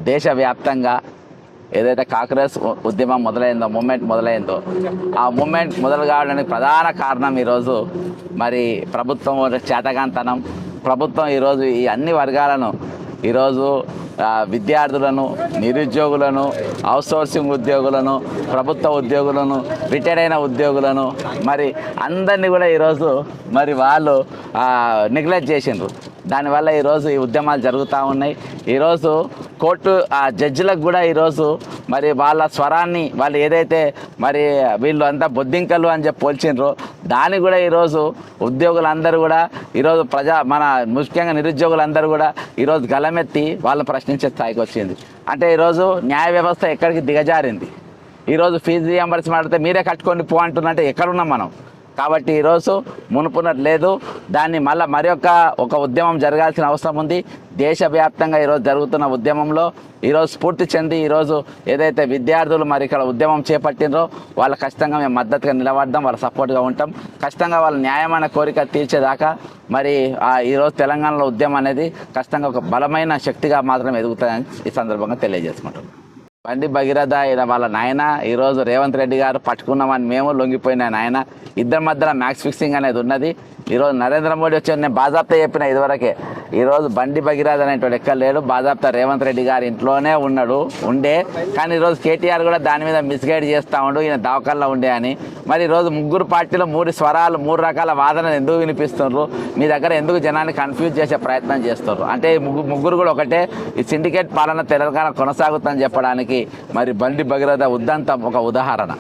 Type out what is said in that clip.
దేశవ్యాప్తంగా ఏదైతే కాంగ్రెస్ ఉద్యమం మొదలైందో, మూమెంట్ మొదలైందో, ఆ మూమెంట్ మొదలు కావడానికి ప్రధాన కారణం ఈరోజు మరి ప్రభుత్వం చేతగాంతనం. ప్రభుత్వం ఈరోజు ఈ అన్ని వర్గాలను ఈరోజు విద్యార్థులను, నిరుద్యోగులను, అవుట్సోర్సింగ్ ఉద్యోగులను, ప్రభుత్వ ఉద్యోగులను, రిటైర్ అయిన ఉద్యోగులను మరి అందరినీ కూడా ఈరోజు మరి వాళ్ళు నెగ్లెక్ట్ చేసిండ్రు. దానివల్ల ఈరోజు ఈ ఉద్యమాలు జరుగుతూ ఉన్నాయి. ఈరోజు కోర్టు జడ్జిలకు కూడా ఈరోజు మరి వాళ్ళ స్వరాన్ని వాళ్ళు ఏదైతే మరి వీళ్ళు అంతా బొద్దింకలు అని చెప్పి పోల్చిండ్రో దాన్ని కూడా ఈరోజు ఉద్యోగులందరూ కూడా ఈరోజు మన ముఖ్యంగా నిరుద్యోగులందరూ కూడా ఈరోజు గలమెత్తి వాళ్ళని ప్రశ్నించే స్థాయికి వచ్చింది. అంటే ఈరోజు న్యాయ వ్యవస్థ ఎక్కడికి దిగజారింది. ఈరోజు ఫీజు రియంబర్స్మెంట్ అడిగితే మీరే కట్టుకొని పో అంటున్నట్టే ఎక్కడున్నాం మనం. కాబట్టి ఈరోజు మునుపున్నట్టు లేదు. దాన్ని మళ్ళీ ఒక ఉద్యమం జరగాల్సిన అవసరం ఉంది. దేశవ్యాప్తంగా ఈరోజు జరుగుతున్న ఉద్యమంలో ఈరోజు స్ఫూర్తి చెంది ఈరోజు ఏదైతే విద్యార్థులు మరి ఇక్కడ ఉద్యమం చేపట్టినరో వాళ్ళ ఖచ్చితంగా మేము మద్దతుగా నిలబడదాం, వాళ్ళ సపోర్ట్గా ఉంటాం. ఖచ్చితంగా వాళ్ళ న్యాయమైన కోరిక తీర్చేదాకా మరి ఈరోజు తెలంగాణలో ఉద్యమం అనేది ఖచ్చితంగా ఒక బలమైన శక్తిగా మాత్రం ఎదుగుతుందని ఈ సందర్భంగా తెలియజేసుకుంటాం. బండి భగీరథ వాళ్ళ నాయన ఈరోజు రేవంత్ రెడ్డి గారు పట్టుకున్నామని మేము లొంగిపోయిన నాయన. ఇద్దరి మధ్యలో మ్యాక్స్ ఫిక్సింగ్ అనేది ఉన్నది. ఈరోజు నరేంద్ర మోడీ వచ్చి నేను బాజాప్తా చెప్పిన ఇదివరకే, ఈరోజు బండి భగీరథ అనేటువంటి ఎక్కడ లేడు. బాజాప్తా రేవంత్ రెడ్డి గారు ఇంట్లోనే ఉండే కానీ ఈరోజు కేటీఆర్ కూడా దాని మీద మిస్గైడ్ చేస్తూ ఉండు, ఈయన దవాఖాల్లో ఉండే అని. మరి ఈరోజు ముగ్గురు పార్టీలో మూడు రకాల వాదనలు ఎందుకు వినిపిస్తున్నారు? మీ దగ్గర ఎందుకు జనాన్ని కన్ఫ్యూజ్ చేసే ప్రయత్నం చేస్తున్నారు? అంటే ముగ్గురు కూడా ఒకటే, ఈ సిండికేట్ పాలన తెలంగాణ కొనసాగుతుందని చెప్పడానికి మరి బండి భగీరథ ఉద్దంతం ఒక ఉదాహరణ.